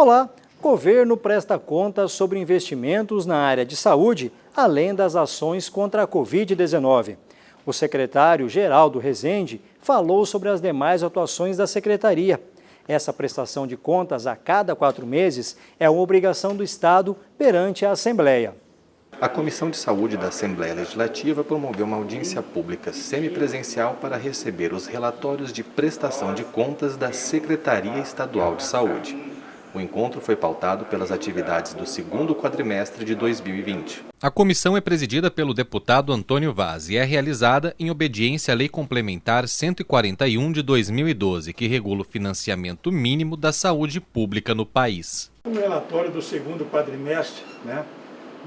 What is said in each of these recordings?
Olá, o governo presta contas sobre investimentos na área de saúde, além das ações contra a Covid-19. O secretário Geraldo Rezende falou sobre as demais atuações da secretaria. Essa prestação de contas a cada 4 meses é uma obrigação do Estado perante a Assembleia. A Comissão de Saúde da Assembleia Legislativa promoveu uma audiência pública semipresencial para receber os relatórios de prestação de contas da Secretaria Estadual de Saúde. O encontro foi pautado pelas atividades do segundo quadrimestre de 2020. A comissão é presidida pelo deputado Antônio Vaz e é realizada em obediência à Lei Complementar 141 de 2012, que regula o financiamento mínimo da saúde pública no país. Um relatório do segundo quadrimestre,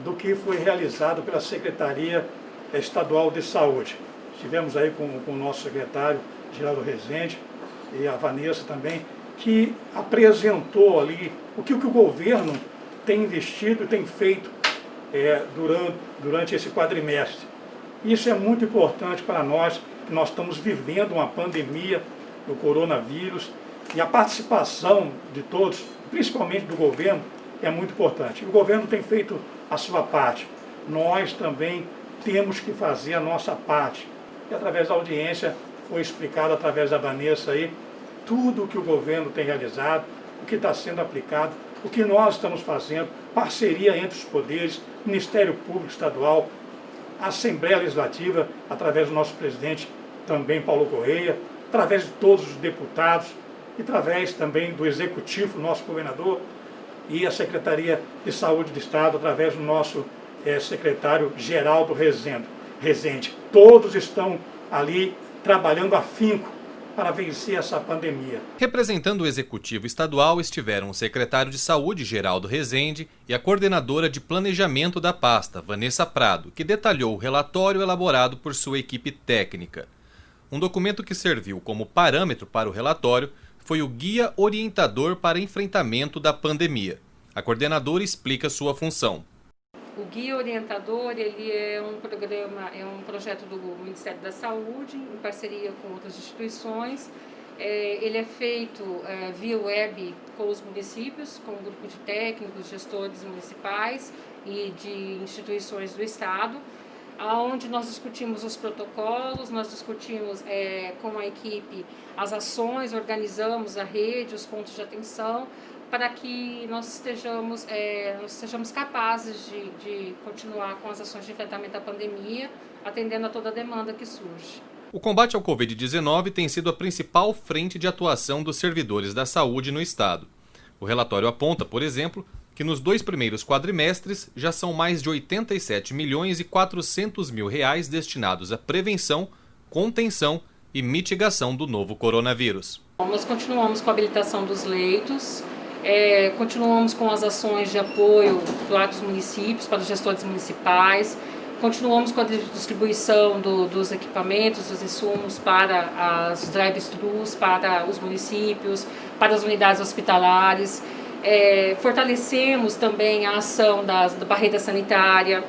do que foi realizado pela Secretaria Estadual de Saúde. Estivemos aí com o nosso secretário, Geraldo Rezende, e a Vanessa também, que apresentou ali o que o governo tem investido e tem feito durante esse quadrimestre. Isso é muito importante para nós, que nós estamos vivendo uma pandemia do coronavírus, e a participação de todos, principalmente do governo, é muito importante. O governo tem feito a sua parte. Nós também temos que fazer a nossa parte. E através da audiência foi explicado através da Vanessa aí tudo o que o governo tem realizado, o que está sendo aplicado, o que nós estamos fazendo, parceria entre os poderes, Ministério Público Estadual, Assembleia Legislativa, através do nosso presidente também, Paulo Correia, através de todos os deputados, e através também do Executivo, nosso governador, e a Secretaria de Saúde do Estado, através do nosso secretário Geraldo Rezende. Todos estão ali trabalhando afinco para vencer essa pandemia. Representando o Executivo Estadual estiveram o secretário de Saúde, Geraldo Rezende, e a coordenadora de Planejamento da pasta, Vanessa Prado, que detalhou o relatório elaborado por sua equipe técnica. Um documento que serviu como parâmetro para o relatório foi o Guia Orientador para Enfrentamento da Pandemia. A coordenadora explica sua função. O Guia Orientador ele é um programa, é um projeto do Ministério da Saúde, em parceria com outras instituições. Ele é feito via web com os municípios, com um grupo de técnicos, gestores municipais e de instituições do Estado, onde nós discutimos os protocolos, nós discutimos com a equipe as ações, organizamos a rede, os pontos de atenção, para que nós sejamos capazes de continuar com as ações de enfrentamento à pandemia, atendendo a toda a demanda que surge. O combate ao Covid-19 tem sido a principal frente de atuação dos servidores da saúde no Estado. O relatório aponta, por exemplo, que nos 2 primeiros quadrimestres já são mais de 87 milhões e 400 mil reais destinados à prevenção, contenção e mitigação do novo coronavírus. Nós continuamos com a habilitação dos leitos, continuamos com as ações de apoio para os municípios, para os gestores municipais, continuamos com a distribuição dos equipamentos, dos insumos para as drive-thrus, para os municípios, para as unidades hospitalares. Fortalecemos também a ação da barreira sanitária.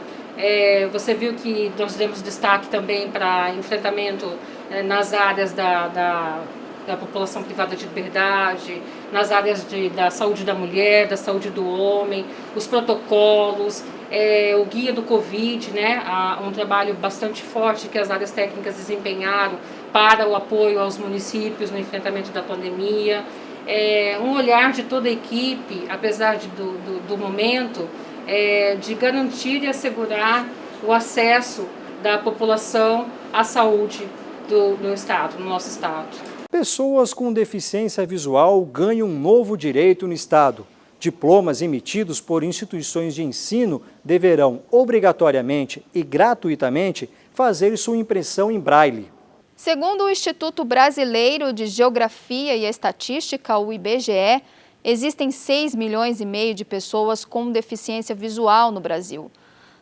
Você viu que nós demos destaque também para enfrentamento nas áreas da população privada de liberdade, nas áreas da saúde da mulher, da saúde do homem, os protocolos, o guia do Covid, um trabalho bastante forte que as áreas técnicas desempenharam para o apoio aos municípios no enfrentamento da pandemia. Um olhar de toda a equipe, apesar do momento, de garantir e assegurar o acesso da população à saúde do Estado, no nosso Estado. Pessoas com deficiência visual ganham um novo direito no Estado. Diplomas emitidos por instituições de ensino deverão, obrigatoriamente e gratuitamente, fazer sua impressão em braille. Segundo o Instituto Brasileiro de Geografia e Estatística, o IBGE, existem 6,5 milhões de pessoas com deficiência visual no Brasil.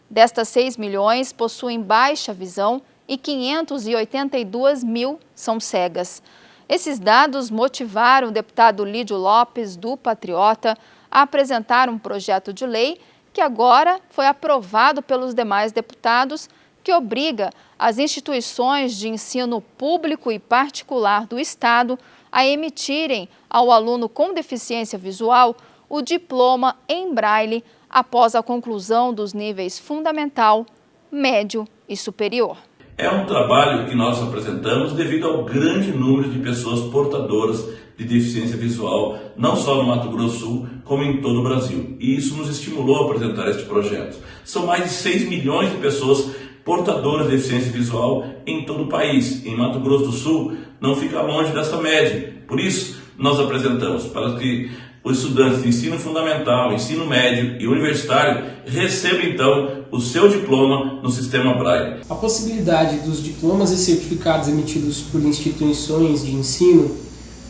Destas 6 milhões possuem baixa visão e 582 mil são cegas. Esses dados motivaram o deputado Lídio Lopes, do Patriota, a apresentar um projeto de lei que agora foi aprovado pelos demais deputados, que obriga as instituições de ensino público e particular do Estado a emitirem ao aluno com deficiência visual o diploma em Braille após a conclusão dos níveis fundamental, médio e superior. É um trabalho que nós apresentamos devido ao grande número de pessoas portadoras de deficiência visual, não só no Mato Grosso do Sul, como em todo o Brasil. E isso nos estimulou a apresentar este projeto. São mais de 6 milhões de pessoas portadoras de deficiência visual em todo o país. Em Mato Grosso do Sul, não fica longe dessa média. Por isso, nós apresentamos para que os estudantes de ensino fundamental, ensino médio e universitário recebam, então, o seu diploma no sistema Braille. A possibilidade dos diplomas e certificados emitidos por instituições de ensino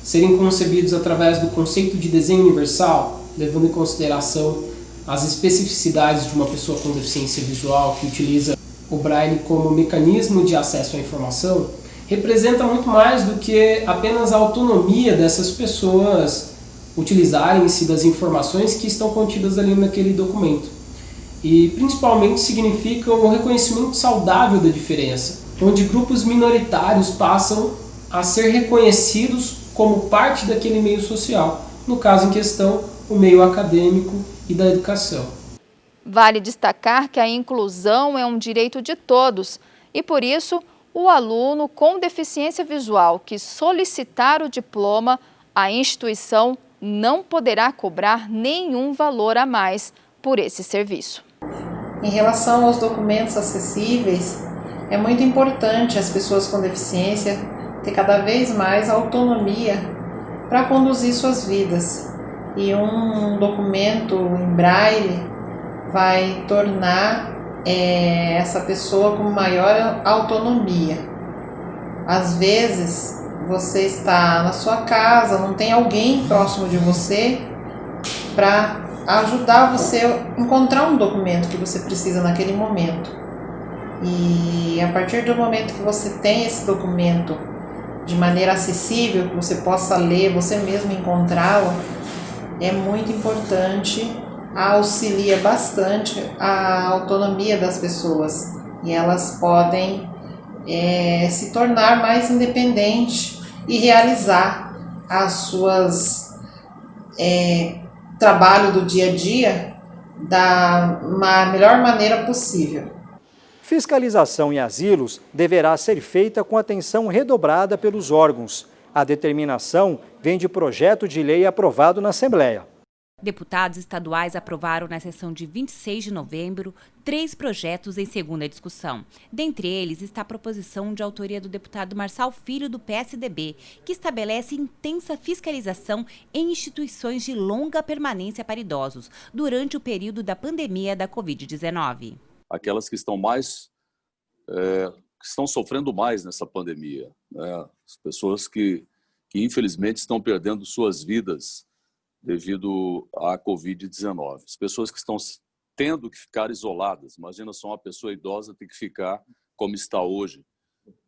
serem concebidos através do conceito de desenho universal, levando em consideração as especificidades de uma pessoa com deficiência visual que utiliza o Braille como mecanismo de acesso à informação, representa muito mais do que apenas a autonomia dessas pessoas utilizarem-se das informações que estão contidas ali naquele documento. E principalmente significa um reconhecimento saudável da diferença, onde grupos minoritários passam a ser reconhecidos como parte daquele meio social, no caso em questão, o meio acadêmico e da educação. Vale destacar que a inclusão é um direito de todos e, por isso, o aluno com deficiência visual que solicitar o diploma, a instituição não poderá cobrar nenhum valor a mais por esse serviço. Em relação aos documentos acessíveis, é muito importante as pessoas com deficiência ter cada vez mais autonomia para conduzir suas vidas. E um documento em Braille vai tornar essa pessoa com maior autonomia. Às vezes, você está na sua casa, não tem alguém próximo de você para ajudar você a encontrar um documento que você precisa naquele momento. E a partir do momento que você tem esse documento de maneira acessível, que você possa ler, você mesmo encontrá-lo, é muito importante, auxilia bastante a autonomia das pessoas e elas podem se tornar mais independentes e realizar as suas trabalho do dia a dia da melhor maneira possível. Fiscalização em asilos deverá ser feita com atenção redobrada pelos órgãos. A determinação vem de projeto de lei aprovado na Assembleia. Deputados estaduais aprovaram na sessão de 26 de novembro 3 projetos em segunda discussão. Dentre eles está a proposição de autoria do deputado Marçal Filho, do PSDB, que estabelece intensa fiscalização em instituições de longa permanência para idosos durante o período da pandemia da Covid-19. Aquelas que estão que estão sofrendo mais nessa pandemia, né? As pessoas que infelizmente estão perdendo suas vidas devido à Covid-19. As pessoas que estão tendo que ficar isoladas. Imagina só uma pessoa idosa ter que ficar como está hoje,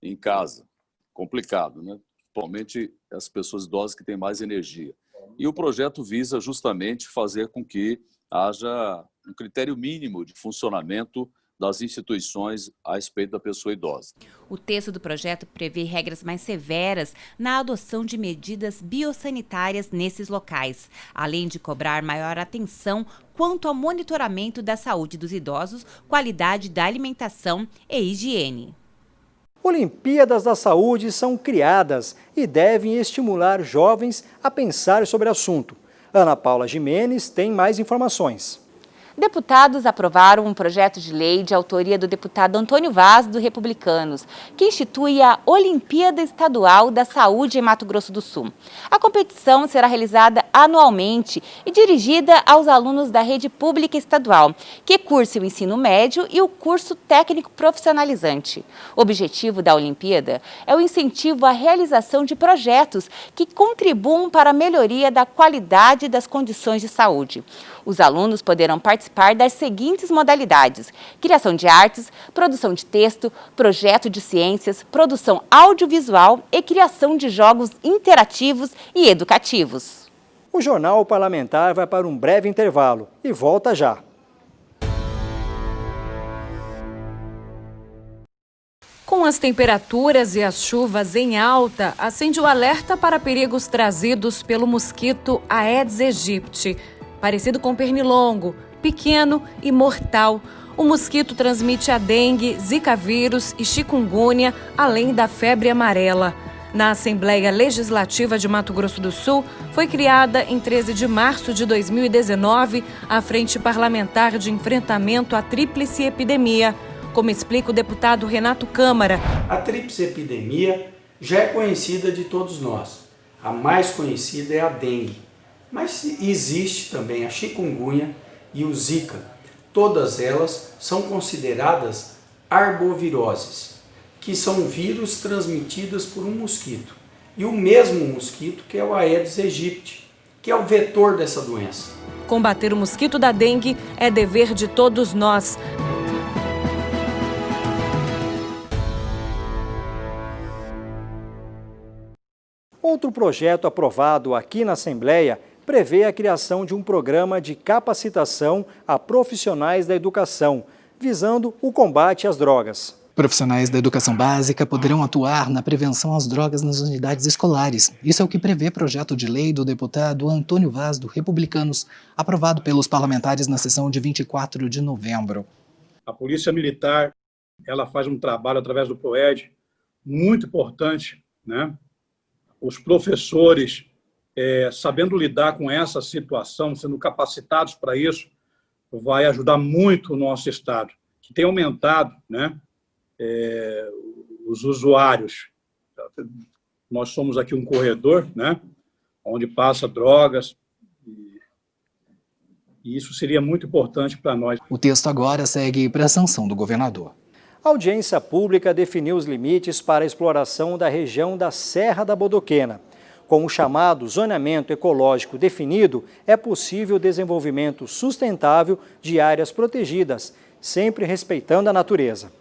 em casa. Complicado, né? Principalmente as pessoas idosas que têm mais energia. E o projeto visa justamente fazer com que haja um critério mínimo de funcionamento das instituições a respeito da pessoa idosa. O texto do projeto prevê regras mais severas na adoção de medidas biosanitárias nesses locais, além de cobrar maior atenção quanto ao monitoramento da saúde dos idosos, qualidade da alimentação e higiene. Olimpíadas da Saúde são criadas e devem estimular jovens a pensar sobre o assunto. Ana Paula Gimenez tem mais informações. Deputados aprovaram um projeto de lei de autoria do deputado Antônio Vaz, do Republicanos, que institui a Olimpíada Estadual da Saúde em Mato Grosso do Sul. A competição será realizada anualmente e dirigida aos alunos da rede pública estadual, que cursam o ensino médio e o curso técnico profissionalizante. O objetivo da Olimpíada é o incentivo à realização de projetos que contribuam para a melhoria da qualidade das condições de saúde. Os alunos poderão participar das seguintes modalidades: criação de artes, produção de texto, projeto de ciências, produção audiovisual e criação de jogos interativos e educativos. O Jornal Parlamentar vai para um breve intervalo e volta já. Com as temperaturas e as chuvas em alta, acende o alerta para perigos trazidos pelo mosquito Aedes aegypti. parecido com pernilongo, pequeno e mortal. O mosquito transmite a dengue, zika vírus e chikungunya, além da febre amarela. Na Assembleia Legislativa de Mato Grosso do Sul, foi criada em 13 de março de 2019 a Frente Parlamentar de Enfrentamento à Tríplice Epidemia, como explica o deputado Renato Câmara. A tríplice epidemia já é conhecida de todos nós. A mais conhecida é a dengue, mas existe também a chikungunya e o zika. Todas elas são consideradas arboviroses, que são vírus transmitidos por um mosquito. E o mesmo mosquito que é o Aedes aegypti, que é o vetor dessa doença. Combater o mosquito da dengue é dever de todos nós. Outro projeto aprovado aqui na Assembleia prevê a criação de um programa de capacitação a profissionais da educação, visando o combate às drogas. Profissionais da educação básica poderão atuar na prevenção às drogas nas unidades escolares. Isso é o que prevê projeto de lei do deputado Antônio Vaz, do Republicanos, aprovado pelos parlamentares na sessão de 24 de novembro. A Polícia Militar, ela faz um trabalho através do PROED muito importante, né? Os professores, sabendo lidar com essa situação, sendo capacitados para isso, vai ajudar muito o nosso Estado, que tem aumentado, né, os usuários. Nós somos aqui um corredor, né, onde passa drogas, e isso seria muito importante para nós. O texto agora segue para a sanção do governador. A audiência pública definiu os limites para a exploração da região da Serra da Bodoquena. Com o chamado zoneamento ecológico definido, é possível o desenvolvimento sustentável de áreas protegidas, sempre respeitando a natureza.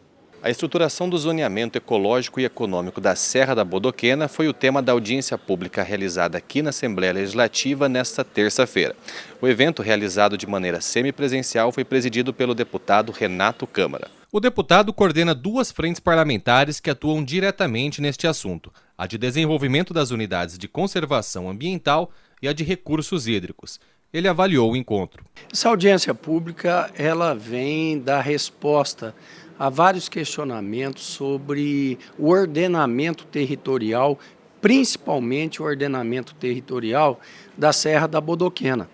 A estruturação do zoneamento ecológico e econômico da Serra da Bodoquena foi o tema da audiência pública realizada aqui na Assembleia Legislativa nesta terça-feira. O evento, realizado de maneira semipresencial, foi presidido pelo deputado Renato Câmara. O deputado coordena duas frentes parlamentares que atuam diretamente neste assunto, a de desenvolvimento das unidades de conservação ambiental e a de recursos hídricos. Ele avaliou o encontro. Essa audiência pública, ela vem dar resposta a vários questionamentos sobre o ordenamento territorial, principalmente o ordenamento territorial da Serra da Bodoquena,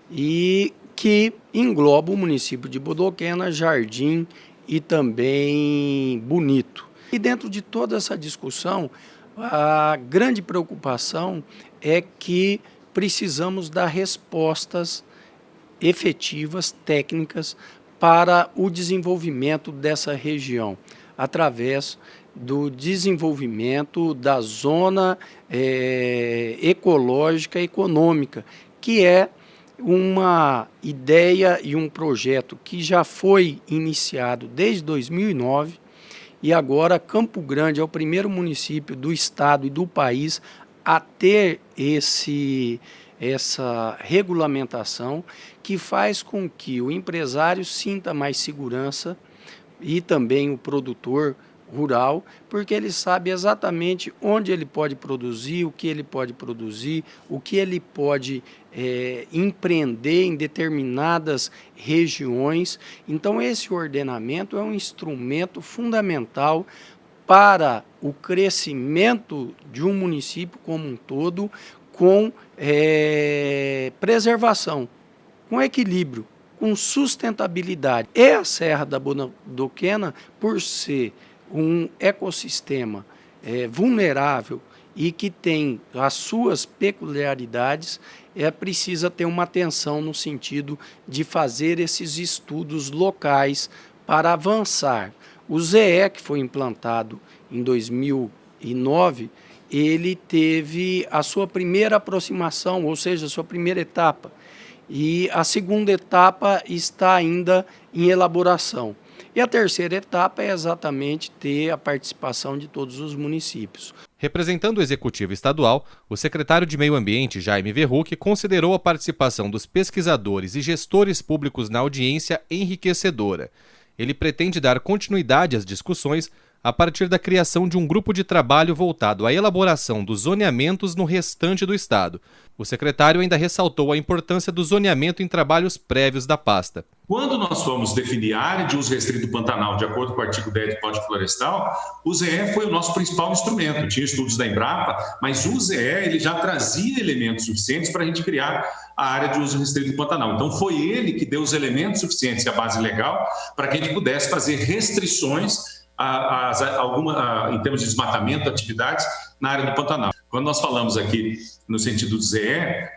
e que engloba o município de Bodoquena, Jardim e também Bonito. E dentro de toda essa discussão, a grande preocupação é que precisamos dar respostas efetivas, técnicas, para o desenvolvimento dessa região, através do desenvolvimento da zona ecológica econômica, que é uma ideia e um projeto que já foi iniciado desde 2009 e agora Campo Grande é o primeiro município do estado e do país a ter essa regulamentação que faz com que o empresário sinta mais segurança e também o produtor rural, porque ele sabe exatamente onde ele pode produzir, o que ele pode produzir, o que ele pode empreender em determinadas regiões. Então esse ordenamento é um instrumento fundamental para o crescimento de um município como um todo, com preservação, com equilíbrio, com sustentabilidade. E a Serra da Bodoquena, por ser um ecossistema vulnerável e que tem as suas peculiaridades, precisa ter uma atenção no sentido de fazer esses estudos locais para avançar. O ZE, que foi implantado em 2009, ele teve a sua primeira aproximação, ou seja, a sua primeira etapa. E a segunda etapa está ainda em elaboração. E a terceira etapa é exatamente ter a participação de todos os municípios. Representando o Executivo Estadual, o secretário de Meio Ambiente, Jaime Verruc, considerou a participação dos pesquisadores e gestores públicos na audiência enriquecedora. Ele pretende dar continuidade às discussões a partir da criação de um grupo de trabalho voltado à elaboração dos zoneamentos no restante do Estado, O secretário ainda ressaltou a importância do zoneamento em trabalhos prévios da pasta. Quando nós fomos definir a área de uso restrito do Pantanal, de acordo com o artigo 10 do Código Florestal, o ZE foi o nosso principal instrumento. Tinha estudos da Embrapa, mas o ZE ele já trazia elementos suficientes para a gente criar a área de uso restrito do Pantanal. Então, foi ele que deu os elementos suficientes e a base legal para que a gente pudesse fazer restrições em termos de desmatamento, atividades na área do Pantanal. Quando nós falamos aqui no sentido do ZE,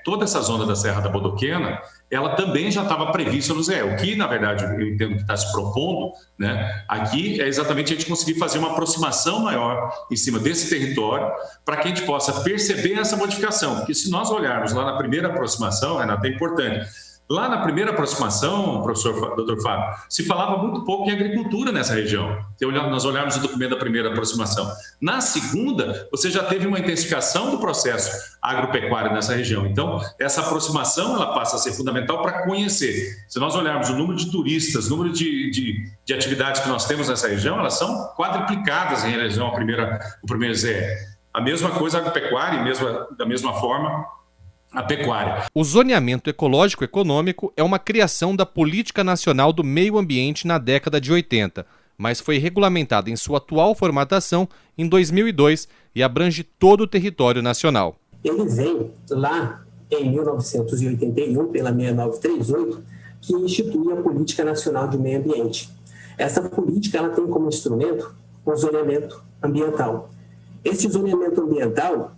toda essa zona da Serra da Bodoquena, ela também já estava prevista no ZE. O que, na verdade, eu entendo que está se propondo, né, aqui é exatamente a gente conseguir fazer uma aproximação maior em cima desse território para que a gente possa perceber essa modificação. Porque se nós olharmos lá na primeira aproximação, Renato, é importante. Lá na primeira aproximação, professor Dr. Fábio, se falava muito pouco em agricultura nessa região. Nós olharmos o documento da primeira aproximação. Na segunda, você já teve uma intensificação do processo agropecuário nessa região. Então, essa aproximação ela passa a ser fundamental para conhecer. Se nós olharmos o número de turistas, o número de atividades que nós temos nessa região, elas são quadriplicadas em relação ao primeiro ZE. A mesma coisa a agropecuária e da mesma forma a pecuária. O zoneamento ecológico-econômico é uma criação da Política Nacional do Meio Ambiente na década de 80, mas foi regulamentado em sua atual formatação em 2002 e abrange todo o território nacional. Ele vem lá em 1981, pela 6938, que institui a Política Nacional de Meio Ambiente. Essa política ela tem como instrumento o zoneamento ambiental. Esse zoneamento ambiental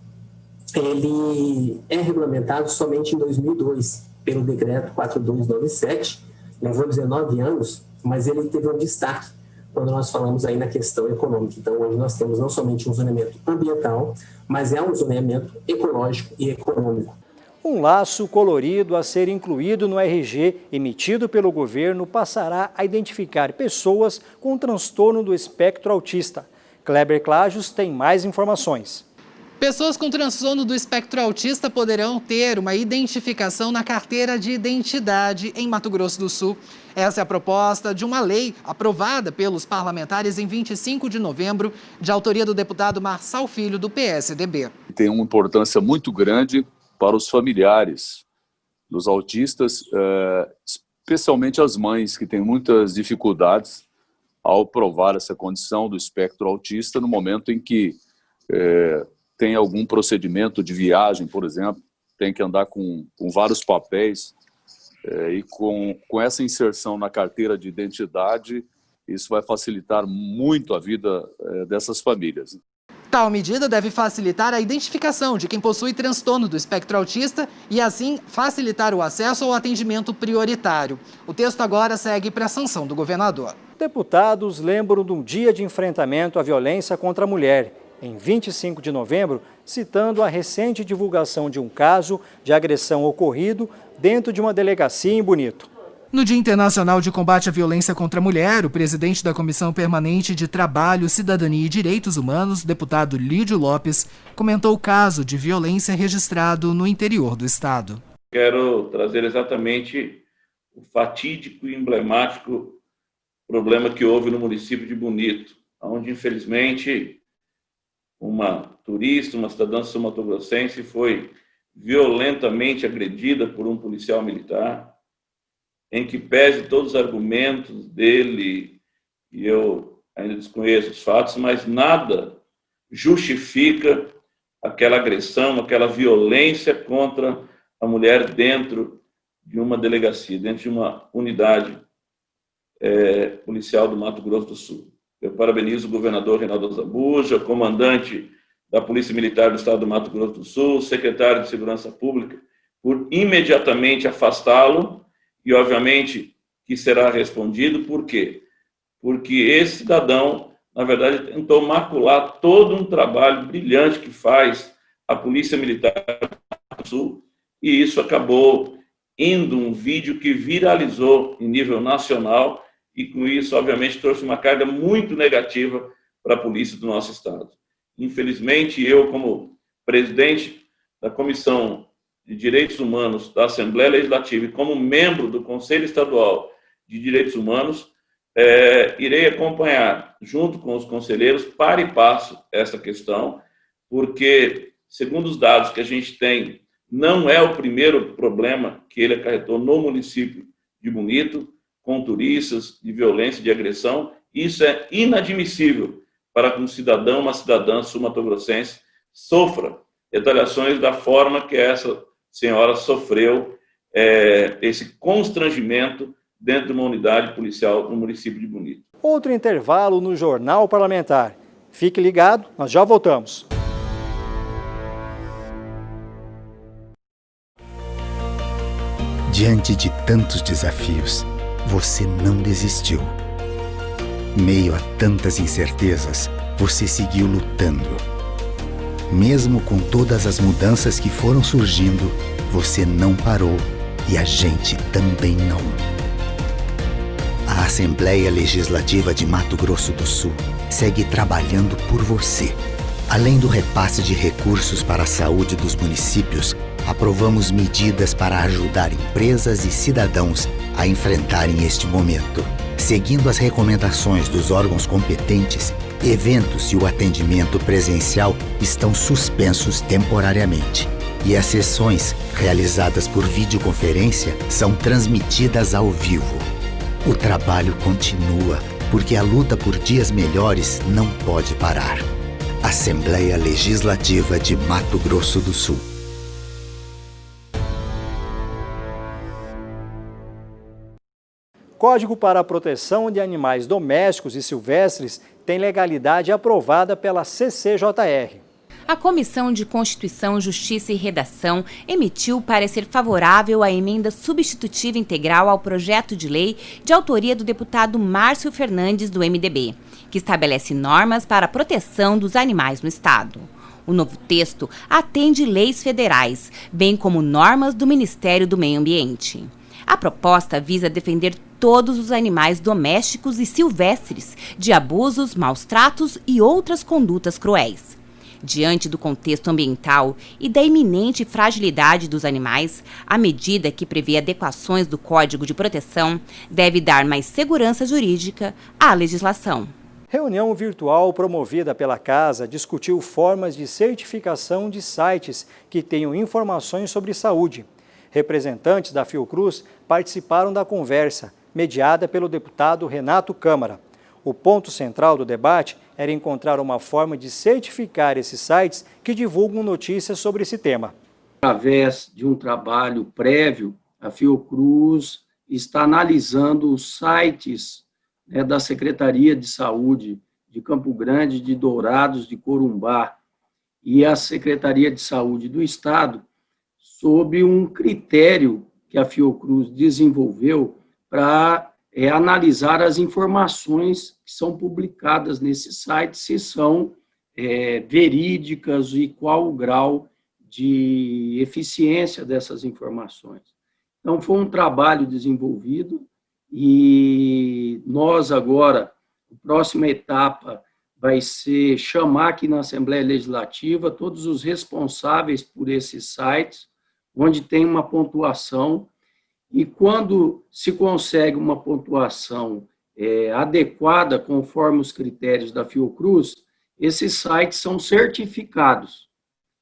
ele é regulamentado somente em 2002, pelo decreto 4297, levou 19 anos, mas ele teve um destaque quando nós falamos aí na questão econômica. Então, hoje nós temos não somente um zoneamento ambiental, mas é um zoneamento ecológico e econômico. Um laço colorido a ser incluído no RG emitido pelo governo passará a identificar pessoas com transtorno do espectro autista. Kleber Clajos tem mais informações. Pessoas com transtorno do espectro autista poderão ter uma identificação na carteira de identidade em Mato Grosso do Sul. Essa é a proposta de uma lei aprovada pelos parlamentares em 25 de novembro, de autoria do deputado Marçal Filho, do PSDB. Tem uma importância muito grande para os familiares dos autistas, especialmente as mães que têm muitas dificuldades ao provar essa condição do espectro autista no momento em que tem algum procedimento de viagem, por exemplo, tem que andar com vários papéis, e com essa inserção na carteira de identidade, isso vai facilitar muito a vida dessas famílias. Tal medida deve facilitar a identificação de quem possui transtorno do espectro autista e, assim, facilitar o acesso ao atendimento prioritário. O texto agora segue para a sanção do governador. Deputados lembram de um dia de enfrentamento à violência contra a mulher, em 25 de novembro, citando a recente divulgação de um caso de agressão ocorrido dentro de uma delegacia em Bonito. No Dia Internacional de Combate à Violência contra a Mulher, o presidente da Comissão Permanente de Trabalho, Cidadania e Direitos Humanos, deputado Lídio Lopes, comentou o caso de violência registrado no interior do estado. Quero trazer exatamente o fatídico e emblemático problema que houve no município de Bonito, onde, infelizmente, uma turista, uma cidadã sul-mato-grossense foi violentamente agredida por um policial militar, em que pese todos os argumentos dele, e eu ainda desconheço os fatos, mas nada justifica aquela agressão, aquela violência contra a mulher dentro de uma delegacia, dentro de uma unidade policial do Mato Grosso do Sul. Eu parabenizo o governador Reinaldo Azambuja, comandante da Polícia Militar do Estado do Mato Grosso do Sul, secretário de Segurança Pública, por imediatamente afastá-lo e, obviamente, que será respondido. Por quê? Porque esse cidadão, na verdade, tentou macular todo um trabalho brilhante que faz a Polícia Militar do Sul, e isso acabou indo um vídeo que viralizou em nível nacional e, com isso, obviamente, trouxe uma carga muito negativa para a polícia do nosso estado. Infelizmente, eu, como presidente da Comissão de Direitos Humanos da Assembleia Legislativa e como membro do Conselho Estadual de Direitos Humanos, irei acompanhar, junto com os conselheiros, para e passo essa questão, porque, segundo os dados que a gente tem não é o primeiro problema que ele acarretou no município de Bonito, com turistas, de violência, de agressão. Isso é inadmissível para que um cidadão, uma cidadã sul-mato-grossense sofra retaliações da forma que essa senhora sofreu esse constrangimento dentro de uma unidade policial no município de Bonito. Outro intervalo no Jornal Parlamentar. Fique ligado, nós já voltamos. Diante de tantos desafios, você não desistiu. Meio a tantas incertezas, você seguiu lutando. Mesmo com todas as mudanças que foram surgindo, você não parou e a gente também não. A Assembleia Legislativa de Mato Grosso do Sul segue trabalhando por você. Além do repasse de recursos para a saúde dos municípios, aprovamos medidas para ajudar empresas e cidadãos a enfrentarem este momento. Seguindo as recomendações dos órgãos competentes, eventos e o atendimento presencial estão suspensos temporariamente. E as sessões, realizadas por videoconferência, são transmitidas ao vivo. O trabalho continua, porque a luta por dias melhores não pode parar. Assembleia Legislativa de Mato Grosso do Sul. Código para a Proteção de Animais Domésticos e Silvestres tem legalidade aprovada pela CCJR. A Comissão de Constituição, Justiça e Redação emitiu parecer favorável à emenda substitutiva integral ao projeto de lei de autoria do deputado Márcio Fernandes, do MDB, que estabelece normas para a proteção dos animais no Estado. O novo texto atende leis federais, bem como normas do Ministério do Meio Ambiente. A proposta visa defender todos os animais domésticos e silvestres de abusos, maus-tratos e outras condutas cruéis. Diante do contexto ambiental e da iminente fragilidade dos animais, a medida que prevê adequações do Código de Proteção deve dar mais segurança jurídica à legislação. Reunião virtual promovida pela Casa discutiu formas de certificação de sites que tenham informações sobre saúde. Representantes da Fiocruz participaram da conversa, mediada pelo deputado Renato Câmara. O ponto central do debate era encontrar uma forma de certificar esses sites que divulgam notícias sobre esse tema. Através de um trabalho prévio, a Fiocruz está analisando os sites da Secretaria de Saúde de Campo Grande, de Dourados, de Corumbá e a Secretaria de Saúde do Estado, sob um critério que a Fiocruz desenvolveu para analisar as informações que são publicadas nesse site, se são verídicas e qual o grau de eficiência dessas informações. Então, foi um trabalho desenvolvido e nós agora, a próxima etapa vai ser chamar aqui na Assembleia Legislativa todos os responsáveis por esses sites, onde tem uma pontuação. E quando se consegue uma pontuação adequada, conforme os critérios da Fiocruz, esses sites são certificados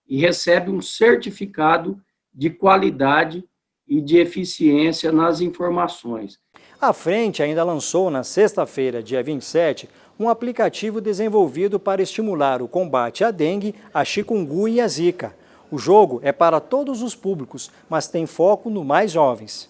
e recebem um certificado de qualidade e de eficiência nas informações. A Frente ainda lançou na sexta-feira, dia 27, um aplicativo desenvolvido para estimular o combate à dengue, à chikungunya e à zika. O jogo é para todos os públicos, mas tem foco no mais jovens.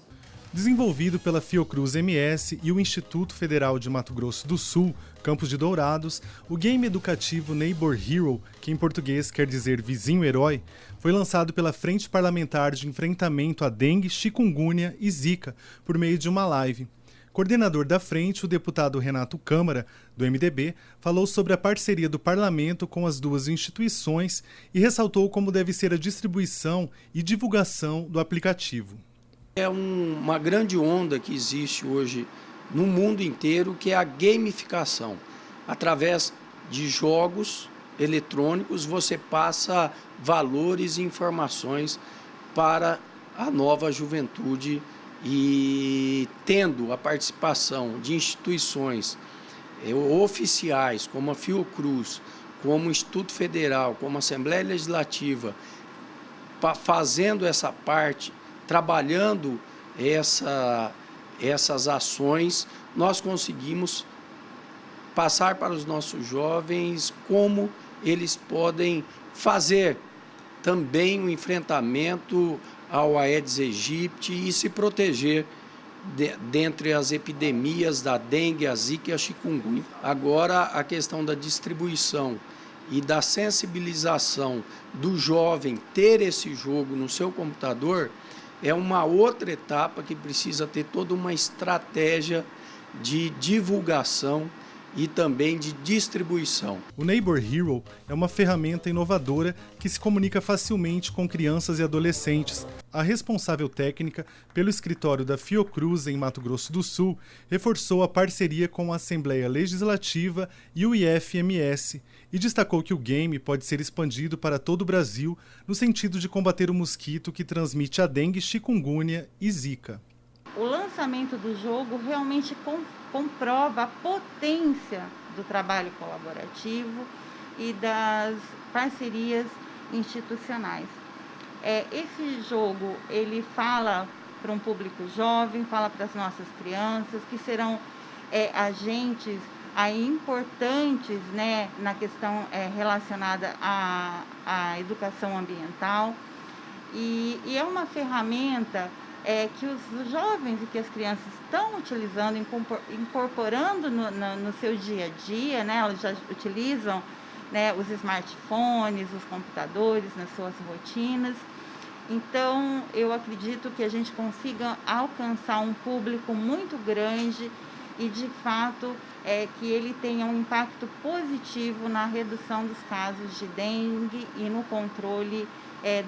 Desenvolvido pela Fiocruz MS e o Instituto Federal de Mato Grosso do Sul, Campos de Dourados, o game educativo Neighbor Hero, que em português quer dizer vizinho herói, foi lançado pela Frente Parlamentar de Enfrentamento à Dengue, Chikungunya e Zika, por meio de uma live. Coordenador da frente, o deputado Renato Câmara, do MDB, falou sobre a parceria do parlamento com as duas instituições e ressaltou como deve ser a distribuição e divulgação do aplicativo. É uma grande onda que existe hoje no mundo inteiro, que é a gamificação. Através de jogos eletrônicos, você passa valores e informações para a nova juventude e tendo a participação de instituições oficiais, como a Fiocruz, como o Instituto Federal, como a Assembleia Legislativa, fazendo essa parte, trabalhando essas ações, nós conseguimos passar para os nossos jovens como eles podem fazer também o enfrentamento ao Aedes aegypti e se proteger dentre as epidemias da dengue, a zika e a chikungunya. Agora, a questão da distribuição e da sensibilização do jovem ter esse jogo no seu computador é uma outra etapa que precisa ter toda uma estratégia de divulgação e também de distribuição. O Neighbor Hero é uma ferramenta inovadora que se comunica facilmente com crianças e adolescentes. A responsável técnica pelo escritório da Fiocruz, em Mato Grosso do Sul, reforçou a parceria com a Assembleia Legislativa e o IFMS e destacou que o game pode ser expandido para todo o Brasil no sentido de combater o mosquito que transmite a dengue, chikungunya e zika. O lançamento do jogo realmente comprova a potência do trabalho colaborativo e das parcerias institucionais. Esse jogo, ele fala para um público jovem, fala para as nossas crianças, que serão agentes importantes, né, na questão relacionada à educação ambiental. E é uma ferramenta que os jovens e que as crianças estão utilizando, incorporando no seu dia a dia, né? Elas já utilizam, né, os smartphones, os computadores nas suas rotinas. Então, eu acredito que a gente consiga alcançar um público muito grande e, de fato, que ele tenha um impacto positivo na redução dos casos de dengue e no controle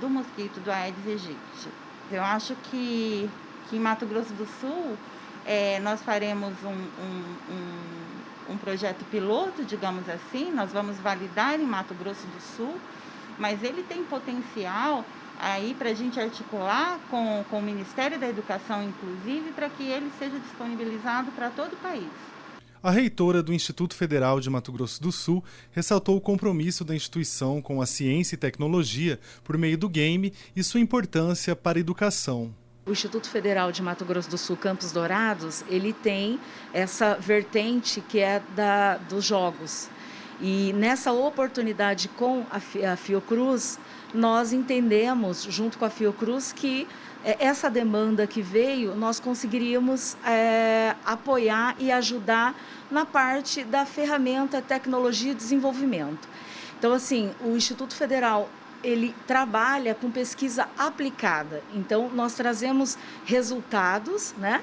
do mosquito do Aedes aegypti. Eu acho que em Mato Grosso do Sul nós faremos um projeto piloto, digamos assim, nós vamos validar em Mato Grosso do Sul, mas ele tem potencial aí para a gente articular com o Ministério da Educação, inclusive, para que ele seja disponibilizado para todo o país. A reitora do Instituto Federal de Mato Grosso do Sul ressaltou o compromisso da instituição com a ciência e tecnologia por meio do game e sua importância para a educação. O Instituto Federal de Mato Grosso do Sul, Campos Dourados, ele tem essa vertente que é dos jogos. E nessa oportunidade com a Fiocruz, nós entendemos, junto com a Fiocruz, que essa demanda que veio, nós conseguiríamos apoiar e ajudar na parte da ferramenta tecnologia e desenvolvimento. Então, assim, o Instituto Federal, ele trabalha com pesquisa aplicada. Então, nós trazemos resultados, né,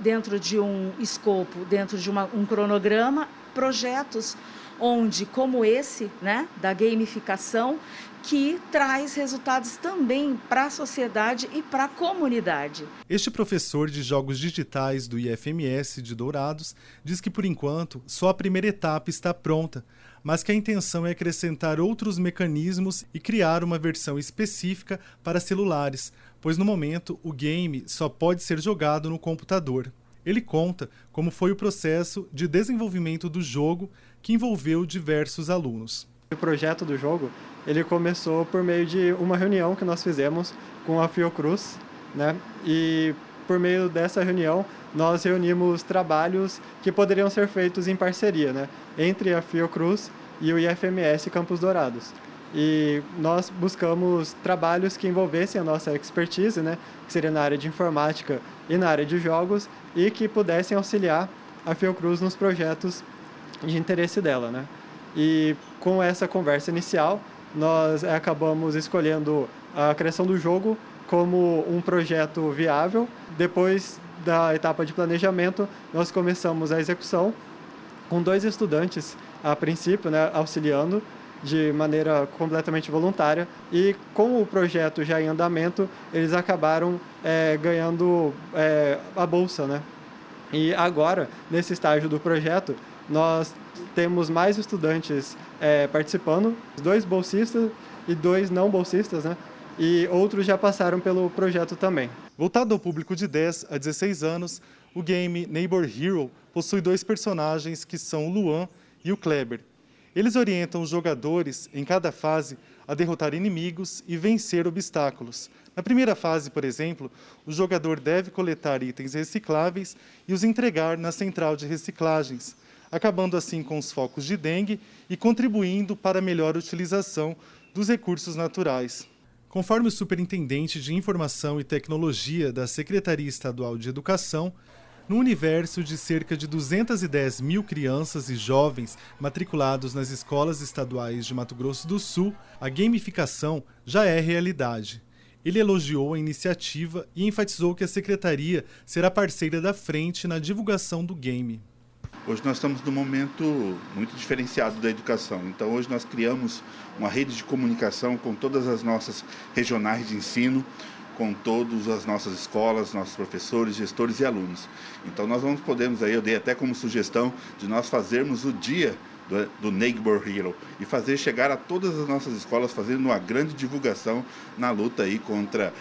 dentro de um escopo, dentro de um cronograma, projetos onde, como esse, né, da gamificação, que traz resultados também para a sociedade e para a comunidade. Este professor de jogos digitais do IFMS de Dourados diz que, por enquanto, só a primeira etapa está pronta, mas que a intenção é acrescentar outros mecanismos e criar uma versão específica para celulares, pois no momento o game só pode ser jogado no computador. Ele conta como foi o processo de desenvolvimento do jogo, que envolveu diversos alunos. O projeto do jogo, ele começou por meio de uma reunião que nós fizemos com a Fiocruz, né? E por meio dessa reunião, nós reunimos trabalhos que poderiam ser feitos em parceria, né, entre a Fiocruz e o IFMS Campos Dourados. E nós buscamos trabalhos que envolvessem a nossa expertise, né, que seria na área de informática e na área de jogos, e que pudessem auxiliar a Fiocruz nos projetos de interesse dela, né. E com essa conversa inicial, nós acabamos escolhendo a criação do jogo como um projeto viável. Depois da etapa de planejamento, nós começamos a execução com 2 estudantes, a princípio, né, auxiliando de maneira completamente voluntária. E com o projeto já em andamento, eles acabaram ganhando a bolsa, né? E agora, nesse estágio do projeto, nós temos mais estudantes participando, 2 bolsistas e 2 não bolsistas, né? E outros já passaram pelo projeto também. Voltado ao público de 10 a 16 anos, o game Neighbor Hero possui 2 personagens que são o Luan e o Kleber. Eles orientam os jogadores, em cada fase, a derrotar inimigos e vencer obstáculos. Na primeira fase, por exemplo, o jogador deve coletar itens recicláveis e os entregar na central de reciclagens, acabando assim com os focos de dengue e contribuindo para a melhor utilização dos recursos naturais. Conforme o Superintendente de Informação e Tecnologia da Secretaria Estadual de Educação, no universo de cerca de 210 mil crianças e jovens matriculados nas escolas estaduais de Mato Grosso do Sul, a gamificação já é realidade. Ele elogiou a iniciativa e enfatizou que a Secretaria será parceira da frente na divulgação do game. Hoje nós estamos num momento muito diferenciado da educação. Então hoje nós criamos uma rede de comunicação com todas as nossas regionais de ensino, com todas as nossas escolas, nossos professores, gestores e alunos. Então nós podemos aí, eu dei até como sugestão de nós fazermos o dia do Neighbor Hero e fazer chegar a todas as nossas escolas, fazendo uma grande divulgação na luta aí contra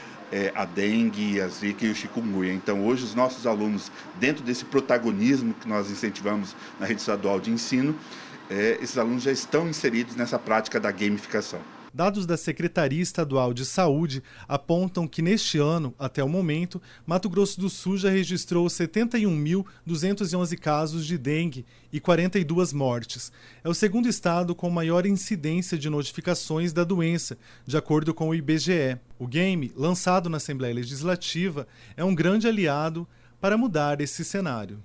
a dengue, a zika e o chikungunya. Então hoje os nossos alunos, dentro desse protagonismo que nós incentivamos na rede estadual de ensino, esses alunos já estão inseridos nessa prática da gamificação. Dados da Secretaria Estadual de Saúde apontam que neste ano, até o momento, Mato Grosso do Sul já registrou 71.211 casos de dengue e 42 mortes. É o segundo estado com maior incidência de notificações da doença, de acordo com o IBGE. O game, lançado na Assembleia Legislativa, é um grande aliado para mudar esse cenário.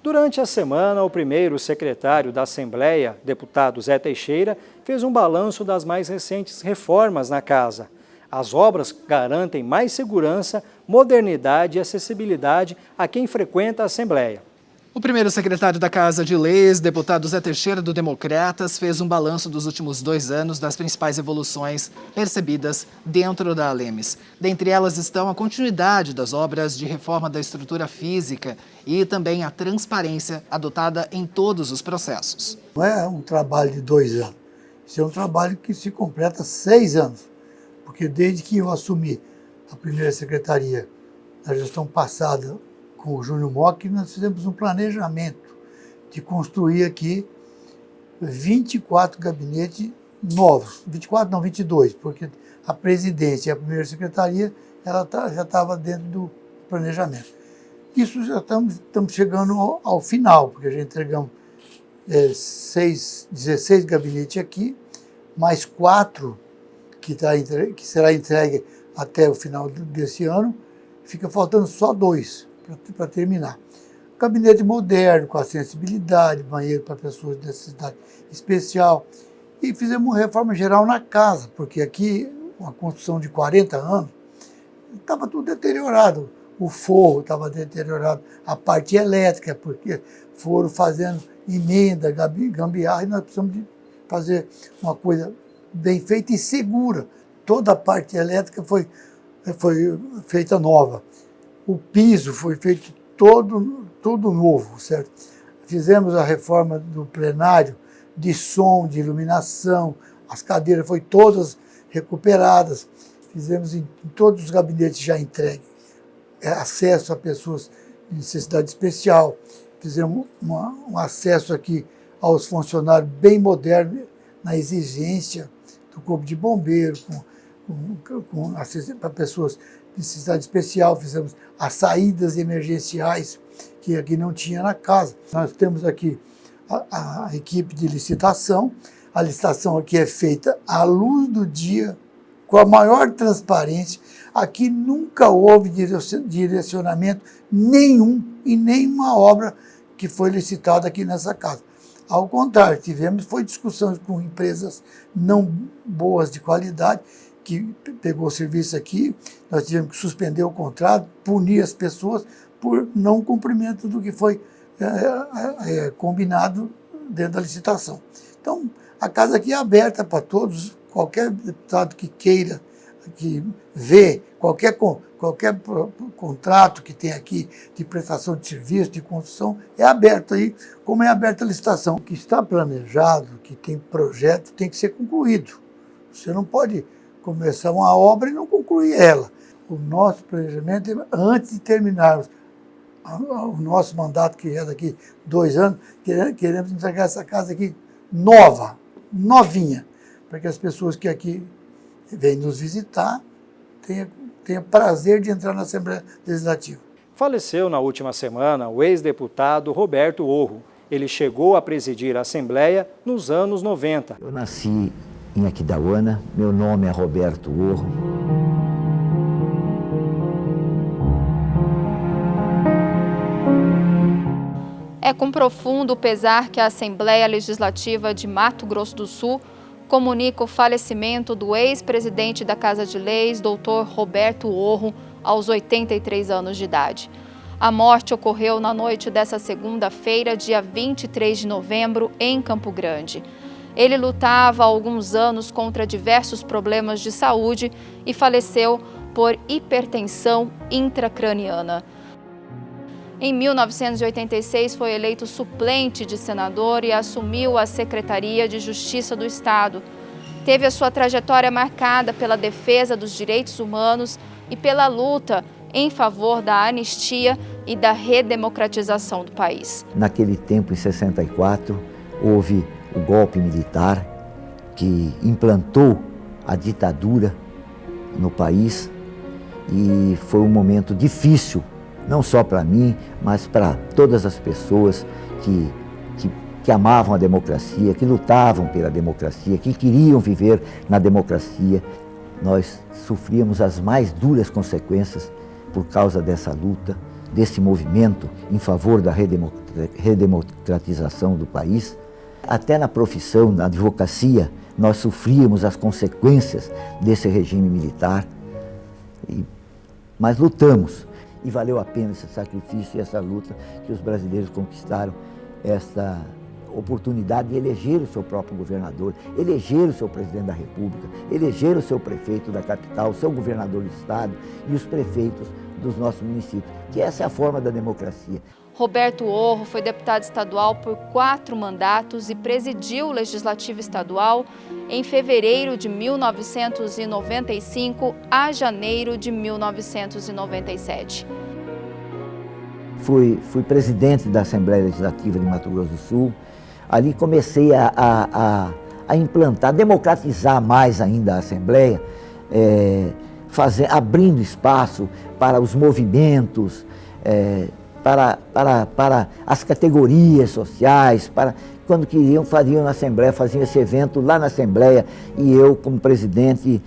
Durante a semana, o primeiro secretário da Assembleia, deputado Zé Teixeira, fez um balanço das mais recentes reformas na casa. As obras garantem mais segurança, modernidade e acessibilidade a quem frequenta a Assembleia. O primeiro secretário da Casa de Leis, deputado Zé Teixeira, do Democratas, fez um balanço dos últimos 2 anos das principais evoluções percebidas dentro da Alemes. Dentre elas estão a continuidade das obras de reforma da estrutura física e também a transparência adotada em todos os processos. Não é um trabalho de 2 anos, isso é um trabalho que se completa 6 anos, porque desde que eu assumi a primeira secretaria na gestão passada, com o Júnior Mock, nós fizemos um planejamento de construir aqui 24 gabinetes novos, 24 não, 22, porque a presidência e a primeira secretaria já estava dentro do planejamento. Isso já estamos chegando ao final, porque já entregamos 16 gabinetes aqui, mais 4 que será entregue até o final desse ano, fica faltando só 2. Para terminar. Gabinete moderno, com acessibilidade, banheiro para pessoas de necessidade especial. E fizemos uma reforma geral na casa, porque aqui, uma construção de 40 anos, estava tudo deteriorado. O forro estava deteriorado, a parte elétrica, porque foram fazendo emenda, gambiarra, e nós precisamos de fazer uma coisa bem feita e segura. Toda a parte elétrica foi feita nova. O piso foi feito todo novo, certo? Fizemos a reforma do plenário, de som, de iluminação, as cadeiras foram todas recuperadas, fizemos em todos os gabinetes já entregues, acesso a pessoas de necessidade especial, fizemos um acesso aqui aos funcionários bem moderno, na exigência do Corpo de Bombeiro, com acesso para pessoas de necessidade especial, fizemos as saídas emergenciais, que aqui não tinha na casa. Nós temos aqui a equipe de licitação. A licitação aqui é feita à luz do dia, com a maior transparência. Aqui nunca houve direcionamento nenhum em nenhuma obra que foi licitada aqui nessa casa. Ao contrário, foi discussões com empresas não boas de qualidade, que pegou o serviço aqui, nós tivemos que suspender o contrato, punir as pessoas por não cumprimento do que foi combinado dentro da licitação. Então, a casa aqui é aberta para todos, qualquer deputado que queira, que vê qualquer contrato que tem aqui de prestação de serviço, de construção, é aberto aí, como é aberta a licitação. O que está planejado, que tem projeto, tem que ser concluído. Você não pode começar uma obra e não concluir ela. O nosso planejamento é, antes de terminarmos o nosso mandato, que é daqui 2 anos, queremos entregar essa casa aqui novinha, para que as pessoas que aqui vêm nos visitar tenham prazer de entrar na Assembleia Legislativa. Faleceu na última semana o ex-deputado Roberto Orro. Ele chegou a presidir a Assembleia nos anos 90. Eu nasci em Aquidauana, meu nome é Roberto Orro. É com profundo pesar que a Assembleia Legislativa de Mato Grosso do Sul comunica o falecimento do ex-presidente da Casa de Leis, Dr. Roberto Orro, aos 83 anos de idade. A morte ocorreu na noite dessa segunda-feira, dia 23 de novembro, em Campo Grande. Ele lutava há alguns anos contra diversos problemas de saúde e faleceu por hipertensão intracraniana. Em 1986, foi eleito suplente de senador e assumiu a Secretaria de Justiça do Estado. Teve a sua trajetória marcada pela defesa dos direitos humanos e pela luta em favor da anistia e da redemocratização do país. Naquele tempo, em 64, houve o golpe militar que implantou a ditadura no país e foi um momento difícil, não só para mim, mas para todas as pessoas que amavam a democracia, que lutavam pela democracia, que queriam viver na democracia. Nós sofríamos as mais duras consequências por causa dessa luta, desse movimento em favor da redemocratização do país. Até na profissão, na advocacia, nós sofríamos as consequências desse regime militar, mas lutamos. E valeu a pena esse sacrifício e essa luta que os brasileiros conquistaram essa oportunidade de eleger o seu próprio governador, eleger o seu presidente da República, eleger o seu prefeito da capital, o seu governador do estado e os prefeitos dos nossos municípios, que essa é a forma da democracia. Roberto Orro foi deputado estadual por 4 mandatos e presidiu o Legislativo Estadual em fevereiro de 1995 a janeiro de 1997. Fui presidente da Assembleia Legislativa de Mato Grosso do Sul. Ali comecei a implantar, democratizar mais ainda a Assembleia, abrindo espaço para os movimentos, para as categorias sociais, quando queriam, faziam na Assembleia, faziam esse evento lá na Assembleia, e eu, como presidente,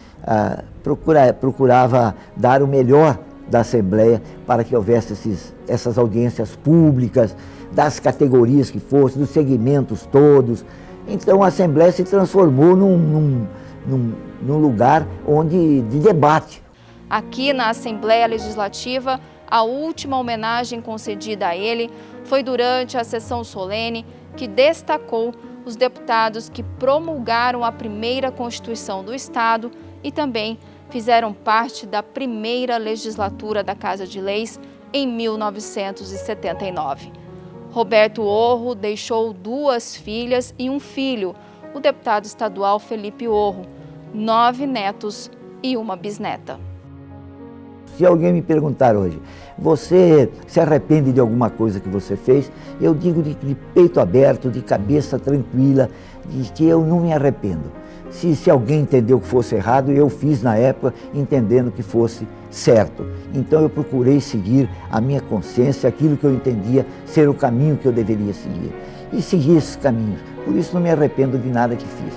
procurava dar o melhor da Assembleia para que houvesse essas audiências públicas, das categorias que fossem, dos segmentos todos. Então a Assembleia se transformou num lugar de debate. Aqui na Assembleia Legislativa, a última homenagem concedida a ele foi durante a sessão solene que destacou os deputados que promulgaram a primeira Constituição do Estado e também fizeram parte da primeira legislatura da Casa de Leis em 1979. Roberto Orro deixou 2 filhas e um filho, o deputado estadual Felipe Orro, 9 netos e uma bisneta. Se alguém me perguntar hoje, você se arrepende de alguma coisa que você fez? Eu digo de peito aberto, de cabeça tranquila, de que eu não me arrependo. Se alguém entendeu que fosse errado, eu fiz na época entendendo que fosse certo. Então eu procurei seguir a minha consciência, aquilo que eu entendia ser o caminho que eu deveria seguir. E segui esses caminhos. Por isso não me arrependo de nada que fiz.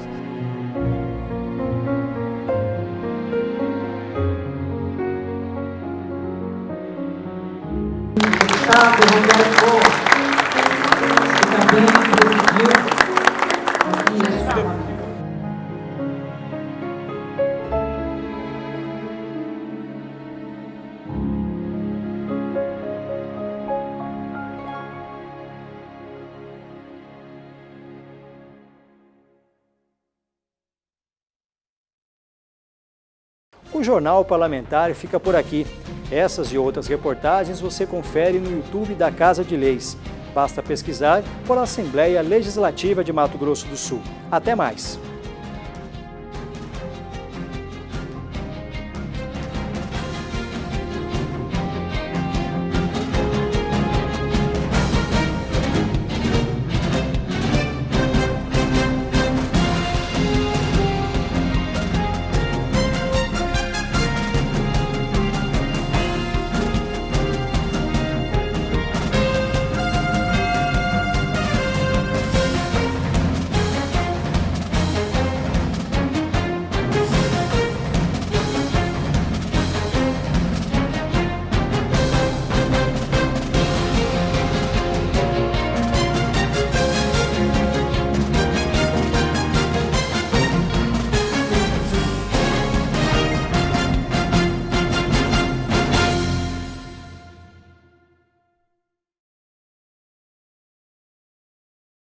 O Jornal Parlamentar fica por aqui. Essas e outras reportagens você confere no YouTube da Casa de Leis. Basta pesquisar por Assembleia Legislativa de Mato Grosso do Sul. Até mais!